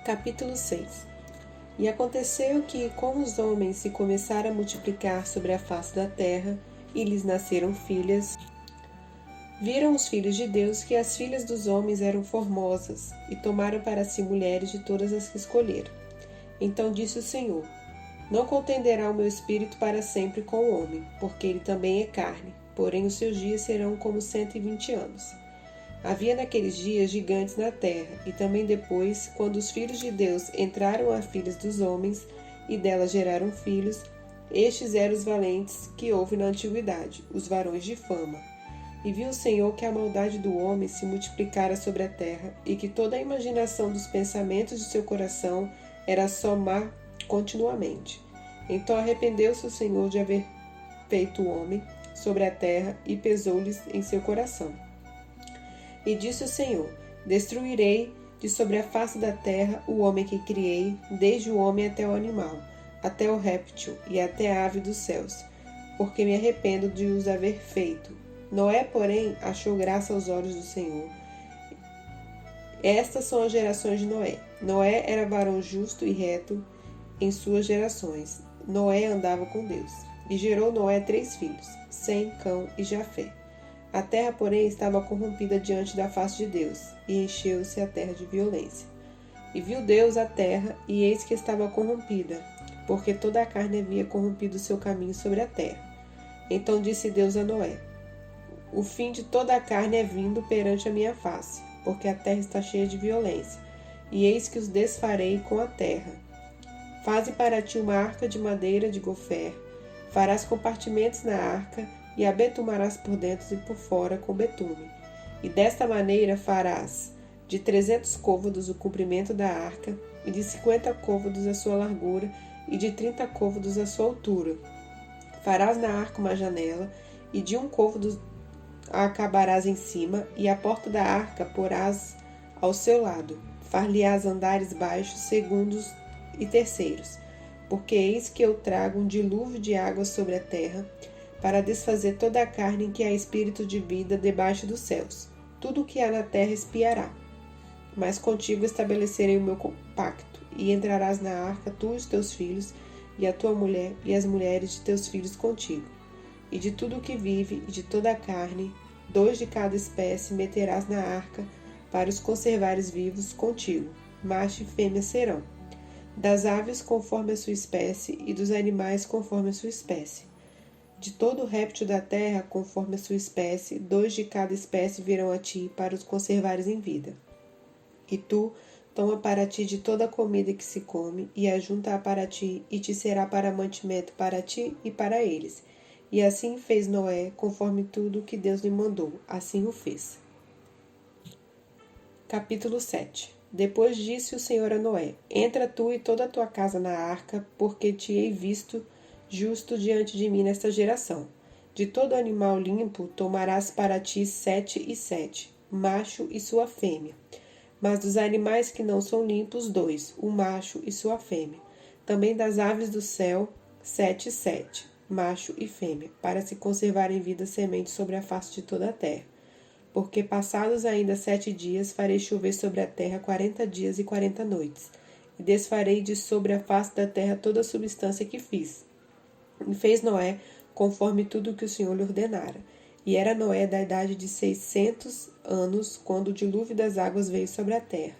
Capítulo 6. E aconteceu que, como os homens se começaram a multiplicar sobre a face da terra, e lhes nasceram filhas, viram os filhos de Deus que as filhas dos homens eram formosas, e tomaram para si mulheres de todas as que escolheram. Então disse o Senhor: Não contenderá o meu espírito para sempre com o homem, porque ele também é carne, porém os seus dias serão como 120 anos. Havia naqueles dias gigantes na terra, e também depois, quando os filhos de Deus entraram a filhas dos homens, e delas geraram filhos, estes eram os valentes que houve na antiguidade, os varões de fama. E viu o Senhor que a maldade do homem se multiplicara sobre a terra, e que toda a imaginação dos pensamentos de seu coração era só má continuamente. Então arrependeu-se o Senhor de haver feito o homem sobre a terra, e pesou-lhes em seu coração. E disse o Senhor: Destruirei de sobre a face da terra o homem que criei, desde o homem até o animal, até o réptil e até a ave dos céus, porque me arrependo de os haver feito. Noé, porém, achou graça aos olhos do Senhor. Estas são as gerações de Noé. Noé era varão justo e reto em suas gerações. Noé andava com Deus. E gerou Noé 3 filhos, Sem, Cão e Jafé. A terra, porém, estava corrompida diante da face de Deus, e encheu-se a terra de violência. E viu Deus a terra, e eis que estava corrompida, porque toda a carne havia corrompido o seu caminho sobre a terra. Então disse Deus a Noé: O fim de toda a carne é vindo perante a minha face, porque a terra está cheia de violência, e eis que os desfarei com a terra. Faze para ti uma arca de madeira de gofer, farás compartimentos na arca, e a betumarás por dentro e por fora com betume. E desta maneira farás de 300 côvados o comprimento da arca, e de 50 côvados a sua largura, e de 30 côvados a sua altura. Farás na arca uma janela, e de 1 côvado a acabarás em cima, e a porta da arca porás ao seu lado. Far-lhe-ás andares baixos, segundos e terceiros, porque eis que eu trago um dilúvio de águas sobre a terra, para desfazer toda a carne em que há espírito de vida debaixo dos céus. Tudo o que há na terra expiará. Mas contigo estabelecerei o meu pacto, e entrarás na arca, tu e os teus filhos, e a tua mulher, e as mulheres de teus filhos contigo. E de tudo o que vive, e de toda a carne, 2 de cada espécie meterás na arca, para os conservares vivos contigo. Macho e fêmea serão. Das aves conforme a sua espécie, e dos animais conforme a sua espécie. De todo o réptil da terra, conforme a sua espécie, 2 de cada espécie virão a ti, para os conservares em vida. E tu, toma para ti de toda a comida que se come, e ajunta-a para ti, e te será para mantimento para ti e para eles. E assim fez Noé, conforme tudo o que Deus lhe mandou, assim o fez. Capítulo 7. Depois disse o Senhor a Noé: Entra tu e toda a tua casa na arca, porque te hei visto justo diante de mim nesta geração. De todo animal limpo tomarás para ti 7 e 7, macho e sua fêmea. Mas dos animais que não são limpos, 2, o macho e sua fêmea. Também das aves do céu, 7 e 7, macho e fêmea, para se conservar em vida semente sobre a face de toda a terra. Porque passados ainda 7 dias, farei chover sobre a terra 40 dias e 40 noites, e desfarei de sobre a face da terra toda a substância que fiz. E fez Noé conforme tudo o que o Senhor lhe ordenara. E era Noé da idade de 600 anos, quando o dilúvio das águas veio sobre a terra.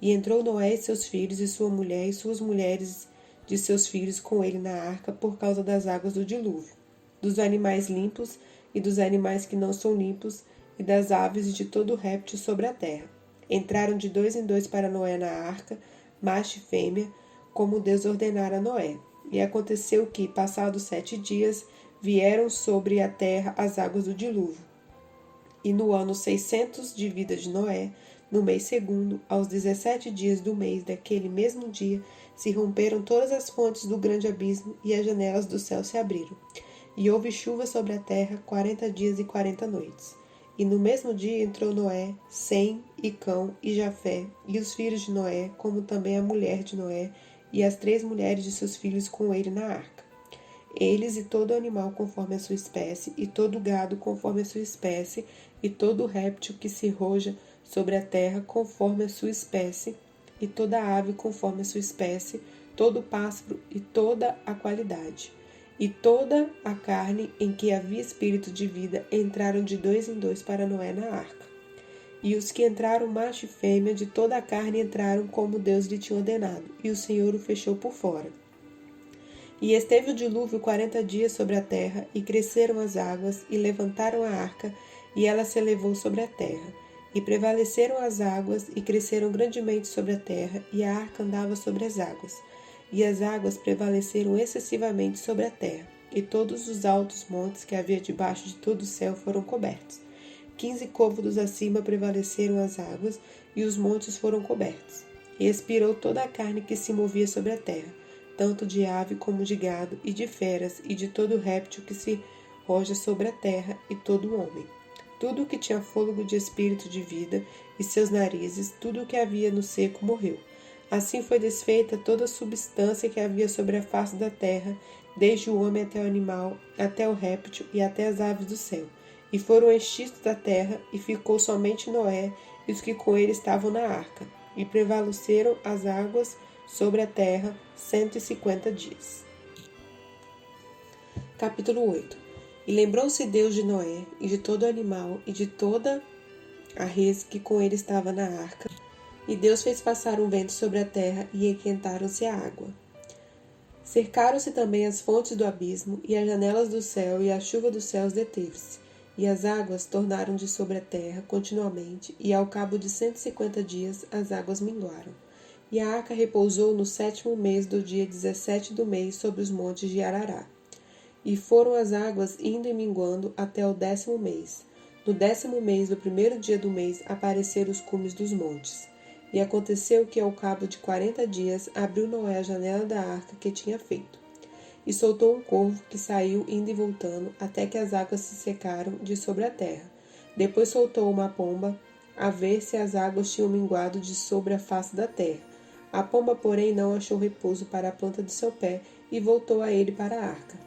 E entrou Noé e seus filhos, e sua mulher, e suas mulheres de seus filhos com ele na arca, por causa das águas do dilúvio, dos animais limpos e dos animais que não são limpos, e das aves e de todo o réptil sobre a terra. Entraram de 2 em 2 para Noé na arca, macho e fêmea, como Deus ordenara a Noé. E aconteceu que, passados 7 dias, vieram sobre a terra as águas do dilúvio. E no ano 600 de vida de Noé, no mês segundo, aos 17 dias do mês daquele mesmo dia, se romperam todas as fontes do grande abismo, e as janelas do céu se abriram. E houve chuva sobre a terra 40 dias e 40 noites. E no mesmo dia entrou Noé, Sem e Cão e Jafé, e os filhos de Noé, como também a mulher de Noé, e as 3 mulheres de seus filhos com ele na arca. Eles e todo animal conforme a sua espécie, e todo gado conforme a sua espécie, e todo réptil que se roja sobre a terra conforme a sua espécie, e toda ave conforme a sua espécie, todo pássaro e toda a qualidade. E toda a carne em que havia espírito de vida entraram de 2 em 2 para Noé na arca. E os que entraram, macho e fêmea, de toda a carne entraram como Deus lhe tinha ordenado, e o Senhor o fechou por fora. E esteve o dilúvio 40 dias sobre a terra, e cresceram as águas, e levantaram a arca, e ela se elevou sobre a terra. E prevaleceram as águas, e cresceram grandemente sobre a terra, e a arca andava sobre as águas. E as águas prevaleceram excessivamente sobre a terra, e todos os altos montes que havia debaixo de todo o céu foram cobertos. 15 côvados acima prevaleceram as águas, e os montes foram cobertos. E expirou toda a carne que se movia sobre a terra, tanto de ave como de gado, e de feras, e de todo réptil que se roja sobre a terra, e todo homem. Tudo o que tinha fôlego de espírito de vida, e seus narizes, tudo o que havia no seco morreu. Assim foi desfeita toda a substância que havia sobre a face da terra, desde o homem até o animal, até o réptil e até as aves do céu. E foram extintos da terra, e ficou somente Noé e os que com ele estavam na arca. E prevaleceram as águas sobre a terra 150 dias. Capítulo 8. E lembrou-se Deus de Noé, e de todo animal, e de toda a res que com ele estava na arca. E Deus fez passar um vento sobre a terra, e enquentaram-se a água. Cercaram-se também as fontes do abismo, e as janelas do céu, e a chuva dos céus deteve-se. E as águas tornaram de sobre a terra continuamente, e ao cabo de 150 dias as águas minguaram. E a arca repousou no 7º mês do dia 17 do mês sobre os montes de Arará. E foram as águas indo e minguando até o 10º mês. No 10º mês do 1º dia do mês apareceram os cumes dos montes. E aconteceu que ao cabo de 40 dias abriu Noé a janela da arca que tinha feito. E soltou um corvo que saiu indo e voltando até que as águas se secaram de sobre a terra. Depois soltou uma pomba a ver se as águas tinham minguado de sobre a face da terra. A pomba, porém, não achou repouso para a planta do seu pé e voltou a ele para a arca,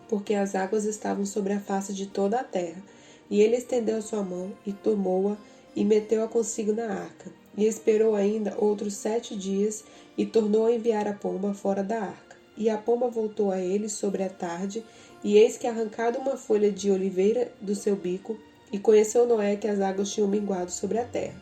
porque as águas estavam sobre a face de toda a terra. E ele estendeu sua mão e tomou-a e meteu-a consigo na arca. E esperou ainda outros 7 dias e tornou a enviar a pomba fora da arca. E a pomba voltou a ele sobre a tarde, e eis que arrancado uma folha de oliveira do seu bico, e conheceu Noé que as águas tinham minguado sobre a terra.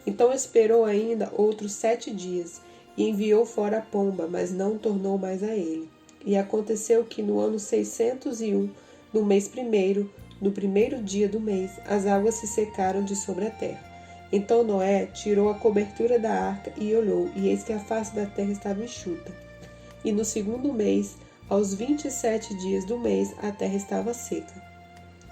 Então esperou ainda outros 7 dias, e enviou fora a pomba, mas não tornou mais a ele. E aconteceu que no ano 601, no mês primeiro, no 1º dia do mês, as águas se secaram de sobre a terra. Então Noé tirou a cobertura da arca e olhou, e eis que a face da terra estava enxuta. E no 2º mês, aos 27 dias do mês, a terra estava seca.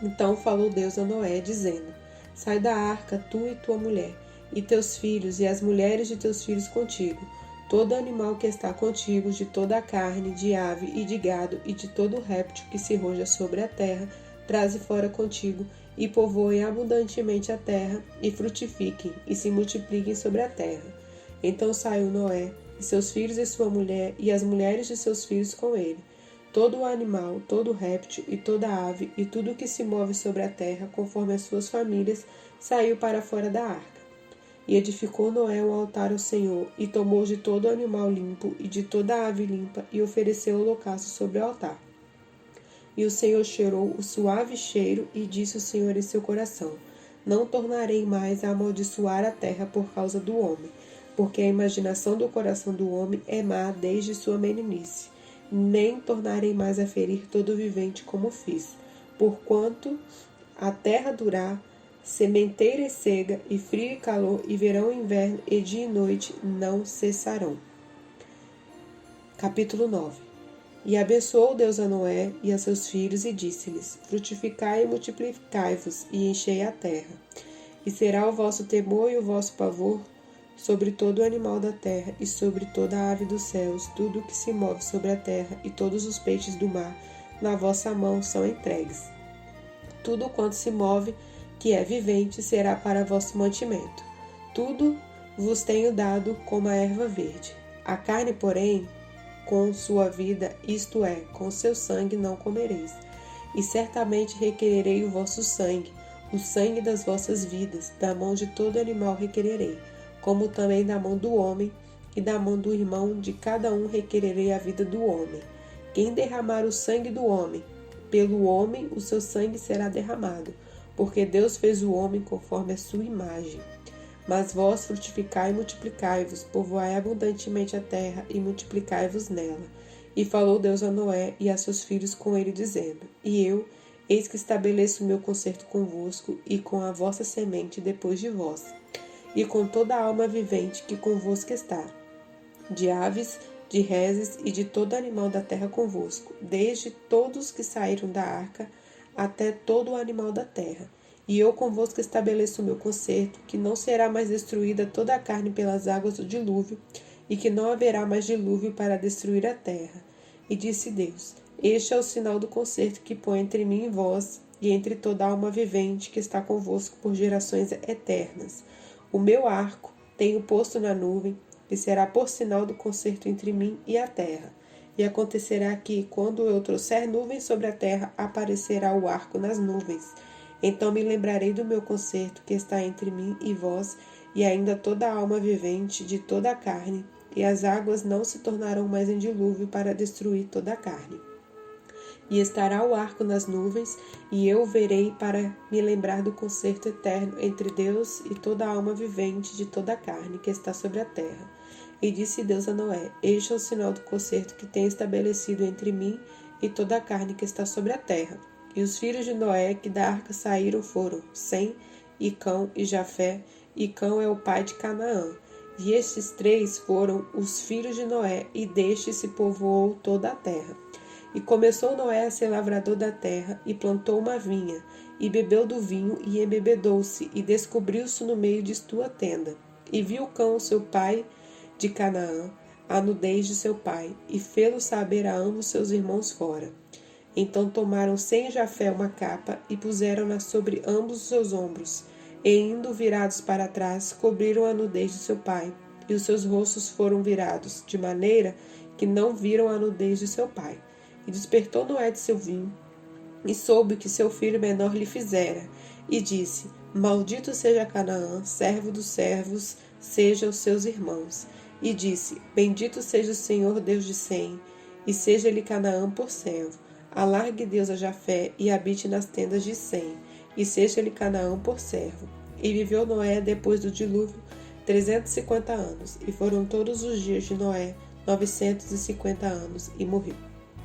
Então falou Deus a Noé, dizendo: Sai da arca, tu e tua mulher, e teus filhos, e as mulheres de teus filhos contigo, todo animal que está contigo, de toda a carne, de ave e de gado, e de todo réptil que se roja sobre a terra, traze fora contigo, e povoem abundantemente a terra, e frutifiquem, e se multipliquem sobre a terra. Então saiu Noé, e seus filhos e sua mulher, e as mulheres de seus filhos com ele. Todo o animal, todo o réptil, e toda a ave, e tudo o que se move sobre a terra, conforme as suas famílias, saiu para fora da arca. E edificou Noé um altar ao Senhor, e tomou de todo o animal limpo, e de toda a ave limpa, e ofereceu holocausto sobre o altar. E o Senhor cheirou o suave cheiro, e disse o Senhor em seu coração: Não tornarei mais a amaldiçoar a terra por causa do homem, porque a imaginação do coração do homem é má desde sua meninice. Nem tornarei mais a ferir todo vivente como fiz, porquanto a terra durar, sementeira e cega, e frio e calor, e verão e inverno, e dia e noite não cessarão. Capítulo 9. E abençoou Deus a Noé e a seus filhos, e disse-lhes: Frutificai e multiplicai-vos, e enchei a terra. E será o vosso temor e o vosso pavor sobre todo o animal da terra, e sobre toda a ave dos céus, tudo o que se move sobre a terra, e todos os peixes do mar, na vossa mão são entregues. Tudo quanto se move, que é vivente, será para vosso mantimento. Tudo vos tenho dado como a erva verde. A carne, porém, com sua vida, isto é, com seu sangue não comereis. E certamente requererei o vosso sangue, o sangue das vossas vidas, da mão de todo animal requererei. como também da mão do homem e da mão do irmão de cada um requererei a vida do homem. Quem derramar o sangue do homem, pelo homem o seu sangue será derramado, porque Deus fez o homem conforme a sua imagem. Mas vós frutificai e multiplicai-vos, povoai abundantemente a terra e multiplicai-vos nela. E falou Deus a Noé e a seus filhos com ele, dizendo: E eu, eis que estabeleço o meu concerto convosco e com a vossa semente depois de vós, e com toda a alma vivente que convosco está, de aves, de reses e de todo animal da terra convosco, desde todos que saíram da arca até todo o animal da terra. E eu convosco estabeleço o meu concerto, que não será mais destruída toda a carne pelas águas do dilúvio, e que não haverá mais dilúvio para destruir a terra. E disse Deus: Este é o sinal do concerto que põe entre mim e vós, e entre toda a alma vivente que está convosco por gerações eternas. O meu arco tenho posto na nuvem, e será por sinal do concerto entre mim e a terra. E acontecerá que, quando eu trouxer nuvens sobre a terra, aparecerá o arco nas nuvens. Então me lembrarei do meu concerto que está entre mim e vós, e ainda toda a alma vivente de toda a carne, e as águas não se tornarão mais em dilúvio para destruir toda a carne. E estará o arco nas nuvens, e eu verei para me lembrar do concerto eterno entre Deus e toda a alma vivente de toda a carne que está sobre a terra. E disse Deus a Noé: Este é o sinal do concerto que tem estabelecido entre mim e toda a carne que está sobre a terra. E os filhos de Noé que da arca saíram foram Sem, e Cão e Jafé, e Cão é o pai de Canaã. E estes três foram os filhos de Noé, e destes se povoou toda a terra. E começou Noé a ser lavrador da terra, e plantou uma vinha, e bebeu do vinho, e embebedou-se, e descobriu-se no meio de sua tenda. E viu Cão, seu pai de Canaã, a nudez de seu pai, e fê-lo saber a ambos seus irmãos fora. Então tomaram Sem e Jafé uma capa, e puseram-na sobre ambos os seus ombros, e indo virados para trás, cobriram a nudez de seu pai, e os seus rostos foram virados, de maneira que não viram a nudez de seu pai. E despertou Noé de seu vinho, e soube o que seu filho menor lhe fizera, e disse: Maldito seja Canaã, servo dos servos, seja os seus irmãos. E disse: Bendito seja o Senhor Deus de Sem, e seja-lhe Canaã por servo. Alargue Deus a Jafé, e habite nas tendas de Sem, e seja-lhe Canaã por servo. E viveu Noé depois do dilúvio 350 anos, e foram todos os dias de Noé 950 anos, e morreu.